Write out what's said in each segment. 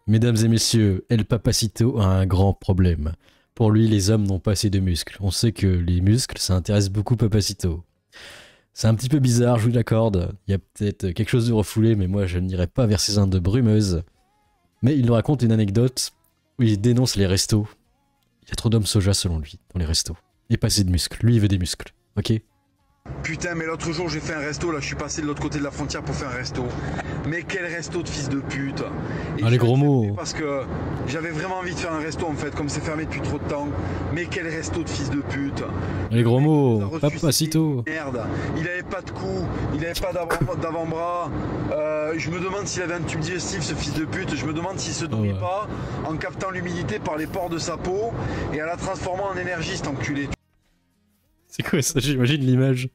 Mesdames et messieurs, El Papacito a un grand problème. Pour lui, les hommes n'ont pas assez de muscles. On sait que les muscles, ça intéresse beaucoup Papacito. C'est un petit peu bizarre, je vous l'accorde. Il y a peut-être quelque chose de refoulé, mais moi je n'irai pas vers ces Indes brumeuses. Mais il nous raconte une anecdote où il dénonce les restos. Il y a trop d'hommes soja selon lui, dans les restos. Et pas assez de muscles. Lui, il veut des muscles. Ok? Putain, mais l'autre jour j'ai fait un resto, là je suis passé de l'autre côté de la frontière pour faire un resto. Mais quel resto de fils de pute. Et Ah, les gros mots. parce que j'avais vraiment envie de faire un resto en fait, comme c'est fermé depuis trop de temps. Mais quel resto de fils de pute. Les gros mots. Refusé, Papacito. merde, il avait pas de cou, il avait pas d'avant-bras. Je me demande s'il avait un tube digestif ce fils de pute. Je me demande s'il se nourrit pas en captant l'humidité par les pores de sa peau et en la transformant en énergie cet enculé. C'est quoi ça? J'imagine l'image.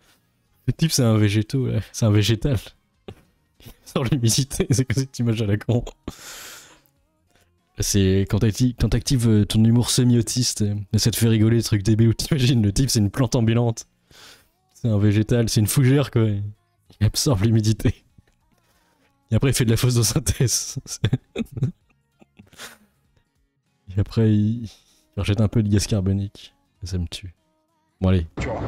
Le type, c'est un végétaux, là. C'est un végétal. Sans l'humidité, c'est quoi cette image à la con? C'est quand t'actives ton humour semi-autiste, et ça te fait rigoler, le truc débile où t'imagines, le type, c'est une plante ambulante. C'est un végétal, c'est une fougère, quoi. Il absorbe l'humidité. Et après, il fait de la photosynthèse. Et après, il rejette un peu de gaz carbonique. Et ça me tue. Bon, allez. Tu vois.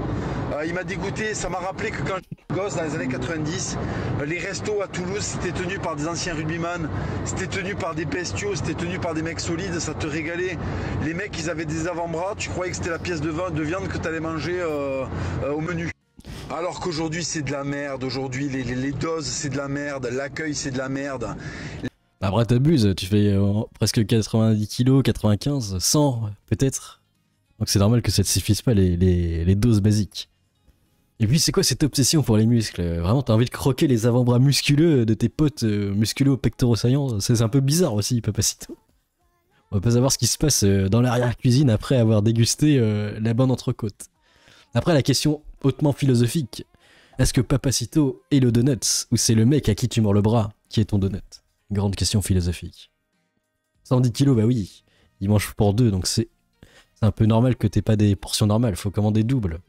Il m'a dégoûté, ça m'a rappelé que quand j'étais gosse dans les années 90, les restos à Toulouse c'était tenu par des anciens rugbyman, c'était tenu par des bestiaux, c'était tenu par des mecs solides, ça te régalait. Les mecs ils avaient des avant-bras, tu croyais que c'était la pièce de viande que tu allais manger au menu. Alors qu'aujourd'hui c'est de la merde, aujourd'hui les doses c'est de la merde, l'accueil c'est de la merde. Après t'abuses, tu fais presque 90 kilos, 95, 100 peut-être. Donc c'est normal que ça te suffise pas les doses basiques. Et puis c'est quoi cette obsession pour les muscles? Vraiment t'as envie de croquer les avant-bras musculeux de tes potes musculeux aux pectoraux saillants? C'est un peu bizarre aussi, Papacito. On va pas savoir ce qui se passe dans l'arrière-cuisine après avoir dégusté la bonne entrecôte. Après la question hautement philosophique, est-ce que Papacito est le donut ou c'est le mec à qui tu mords le bras qui est ton donut? Grande question philosophique. 110 kilos, bah oui, il mange pour deux, donc c'est un peu normal que t'aies pas des portions normales, faut commander double.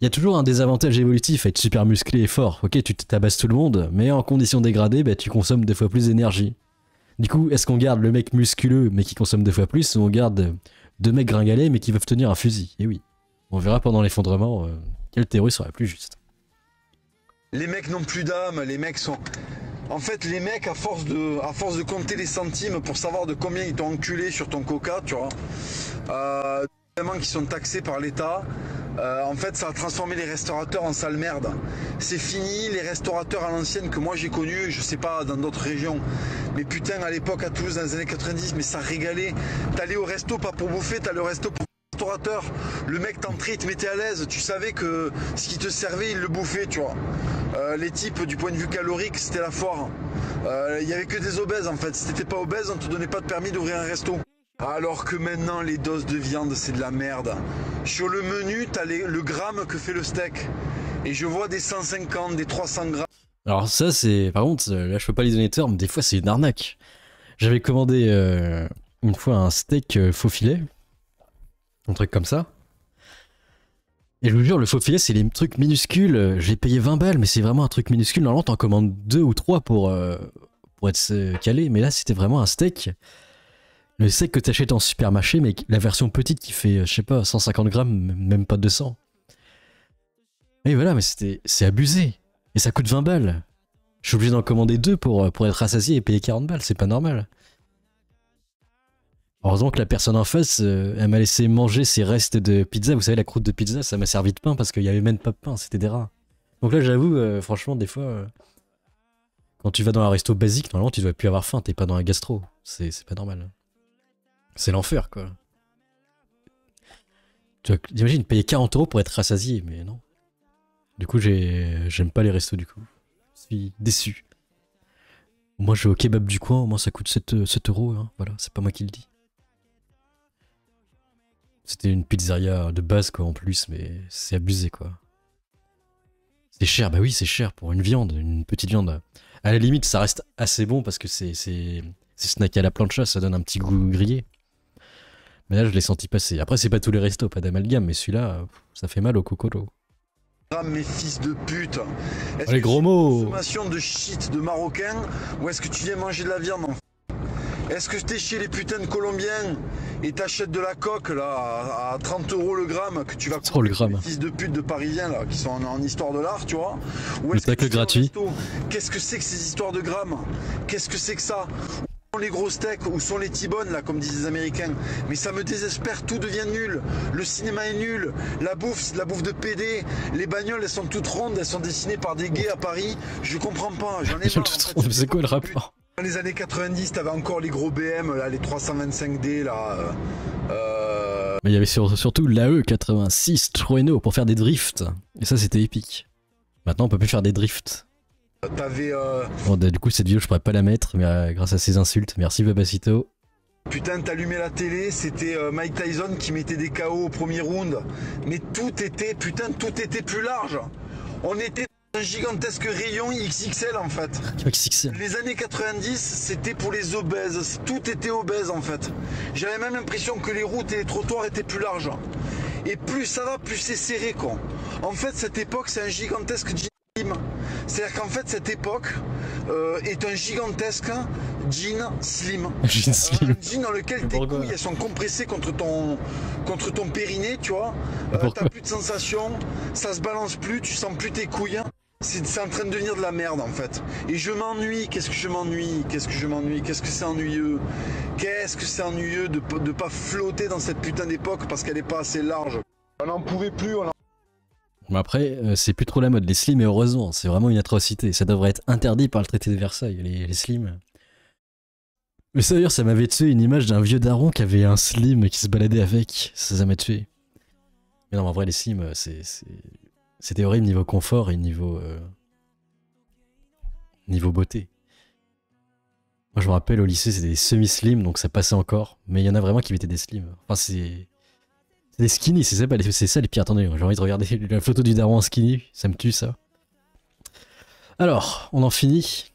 Il y a toujours un désavantage évolutif à être super musclé et fort. Ok, tu tabasses tout le monde, mais en conditions dégradées, bah, tu consommes 2 fois plus d'énergie. Du coup, est-ce qu'on garde le mec musculeux mais qui consomme 2 fois plus, ou on garde 2 mecs gringalets mais qui peuvent tenir un fusil? Et oui, on verra pendant l'effondrement quelle théorie sera la plus juste. Les mecs n'ont plus d'âme, les mecs sont... En fait, les mecs, à force de compter les centimes pour savoir de combien ils t'ont enculé sur ton coca, tu vois, qui sont taxés par l'État, en fait, ça a transformé les restaurateurs en sale merde. C'est fini, les restaurateurs à l'ancienne que moi j'ai connus, je sais pas, dans d'autres régions. Mais putain, à l'époque, à Toulouse, dans les années 90, mais ça régalait. T'allais au resto pas pour bouffer, t'allais au resto pour... restaurateur, le mec t'entrait, il te mettait à l'aise, tu savais que ce qui te servait, il le bouffait, tu vois. Les types, du point de vue calorique, c'était la foire. Il y avait que des obèses en fait. Si t'étais pas obèse, on te donnait pas de permis d'ouvrir un resto. Alors que maintenant, les doses de viande, c'est de la merde. Sur le menu, t'as le gramme que fait le steak. Et je vois des 150, des 300 grammes. Alors ça, c'est... Par contre, là, je peux pas les donner de termes, des fois, c'est une arnaque. J'avais commandé une fois un steak faux filet. Un truc comme ça. Et je vous jure, le faux filet, c'est les trucs minuscules. J'ai payé 20 balles, mais c'est vraiment un truc minuscule. Normalement, t'en commandes 2 ou 3 pour être calé. Mais là, c'était vraiment un steak. Le steak que t'achètes en supermarché, mais la version petite qui fait, je sais pas, 150 grammes, même pas 200. Et voilà, mais c'est abusé. Et ça coûte 20 balles. Je suis obligé d'en commander 2 pour être rassasié et payer 40 balles. C'est pas normal. Heureusement que la personne en face, elle m'a laissé manger ses restes de pizza. Vous savez, la croûte de pizza, ça m'a servi de pain parce qu'il y avait même pas de pain, c'était des rats. Donc là, j'avoue, franchement, des fois, quand tu vas dans un resto basique, normalement, tu dois plus avoir faim, t'es pas dans un gastro. C'est pas normal. C'est l'enfer, quoi. Tu vois, imagine, payer 40 € pour être rassasié, mais non. Du coup, j'aime pas les restos, du coup. Je suis déçu. Moi, je vais au kebab du coin, au moins ça coûte 7 €, hein. Voilà, c'est pas moi qui le dis. C'était une pizzeria de base, quoi, en plus, mais c'est abusé, quoi. C'est cher, bah oui, c'est cher pour une viande, une petite viande. À la limite, ça reste assez bon parce que c'est snacké à la plancha, ça donne un petit goût grillé. Mais là, je l'ai senti passer. Après, c'est pas tous les restos, pas d'amalgame, mais celui-là, ça fait mal au cocolo. Ah, mes fils de pute. Les gros mots. Consommation de shit de marocain ou est-ce que tu viens manger de la viande en... Est-ce que t'es chez les putains de Colombiens et t'achètes de la coque là à 30 € le gramme que tu vas Trop le gramme. les fils de pute de Parisiens là qui sont en histoire de l'art, tu vois? Ou Le est-ce que tacle tu vas au gratuit. resto? Qu'est-ce que c'est que ces histoires de grammes? Qu'est-ce que c'est que ça? Où sont les gros steaks? Où sont les T-bones là, comme disent les Américains? Mais ça me désespère, tout devient nul. Le cinéma est nul. La bouffe, c'est de la bouffe de PD. Les bagnoles, elles sont toutes rondes, elles sont dessinées par des gays à Paris. Je comprends pas, j'en ai marre. En fait, C'est quoi le rapport? dans les années 90, t'avais encore les gros BM, là, les 325D, là. Mais il y avait surtout l'AE86 Trueno pour faire des drifts. Et ça, c'était épique. Maintenant, on peut plus faire des drifts. T'avais. Bon, du coup, cette vidéo, je pourrais pas la mettre, mais grâce à ces insultes. Merci, Papacito. Putain, t'allumais la télé, c'était Mike Tyson qui mettait des KO au premier round. Mais tout était, putain, tout était plus large. On était dans un gigantesque rayon XXL en fait. XXL. Les années 90, c'était pour les obèses. Tout était obèse en fait. J'avais même l'impression que les routes et les trottoirs étaient plus larges. Et plus ça va, plus c'est serré quoi. En fait, cette époque, c'est un gigantesque gym. C'est-à-dire qu'en fait, cette époque est un gigantesque jean slim. Jean slim. Un jean dans lequel tes Pourquoi? couilles elles sont compressées contre ton périnée, tu vois. Pourquoi? T'as plus de sensation, ça se balance plus, tu sens plus tes couilles. C'est en train de devenir de la merde en fait. Et je m'ennuie, qu'est-ce que je m'ennuie, qu'est-ce que je m'ennuie, qu'est-ce que c'est ennuyeux. Qu'est-ce que c'est ennuyeux de pas flotter dans cette putain d'époque parce qu'elle est pas assez large. On n'en pouvait plus, on en... Mais après, c'est plus trop la mode, les slims, et heureusement, c'est vraiment une atrocité. Ça devrait être interdit par le traité de Versailles, les slims. Mais ça, d'ailleurs, ça m'avait tué une image d'un vieux daron qui avait un slim qui se baladait avec. Ça m'a tué. Mais non, en vrai, les slims, c'était horrible niveau confort et niveau beauté. Moi, je me rappelle, au lycée, c'était des semi-slim, donc ça passait encore. Mais il y en a vraiment qui mettaient des slims. Enfin, c'est des skinny, c'est ça les pires. Attendez, j'ai envie de regarder la photo du daron en skinny, ça me tue ça. Alors, on en finit.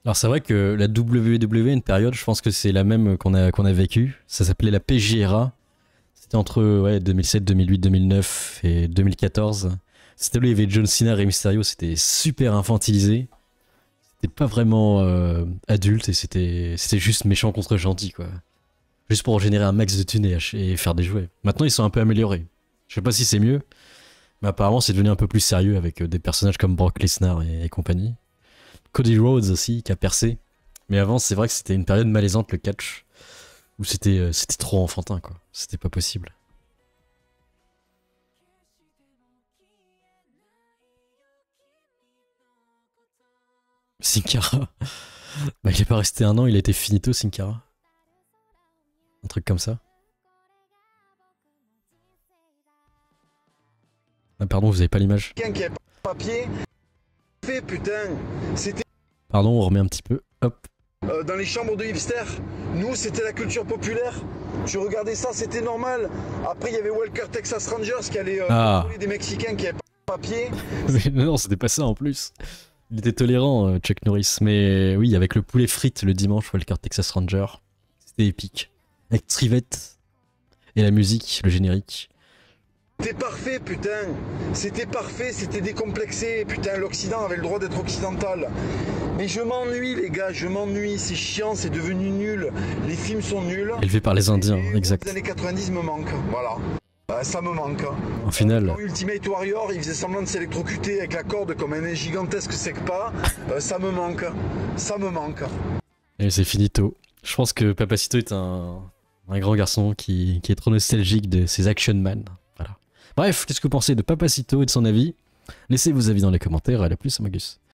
Alors c'est vrai que la WWE, une période, je pense que c'est la même qu'on a vécue. Ça s'appelait la PJRA. C'était entre 2007, 2008, 2009 et 2014. C'était là où il y avait John Cena et Mysterio, c'était super infantilisé. C'était pas vraiment adulte et c'était juste méchant contre gentil quoi. Juste pour générer un max de thunes et faire des jouets. Maintenant ils sont un peu améliorés. Je sais pas si c'est mieux, mais apparemment c'est devenu un peu plus sérieux avec des personnages comme Brock Lesnar et compagnie. Cody Rhodes aussi qui a percé. Mais avant c'est vrai que c'était une période malaisante le catch. Où c'était trop enfantin quoi. C'était pas possible. Sin Cara. Bah il est pas resté un an, il a été finito Sin Cara. Un truc comme ça. Ah pardon, vous avez pas l'image. Quelqu'un qui avait pas de papier, fait putain, c'était Pardon, on remet un petit peu. Hop. dans les chambres de hipsters. Nous, c'était la culture populaire. Tu regardais ça, c'était normal. Après, il y avait Walker Texas Rangers qui allait contrôler des Mexicains qui avaient pas de papier. Mais non, c'était pas ça en plus. Il était tolérant, Chuck Norris. Mais oui, avec le poulet frites le dimanche, Walker Texas Ranger. C'était épique. Avec Trivette et la musique, le générique. C'était parfait, putain. C'était parfait, c'était décomplexé. Putain, l'Occident avait le droit d'être occidental. Mais je m'ennuie, les gars, je m'ennuie. C'est chiant, c'est devenu nul. Les films sont nuls. Élevé par les Indiens, Et exact. Les années 90 me manquent, voilà. Ça me manque. En finale. Dans Ultimate Warrior, il faisait semblant de s'électrocuter avec la corde comme un gigantesque Secpa. Ça me manque. Ça me manque. Et c'est finito. Je pense que Papacito est un grand garçon qui est trop nostalgique de ses Action Man. Voilà. Bref, qu'est-ce que vous pensez de Papacito et de son avis? Laissez vos avis dans les commentaires. À la plus, Magus.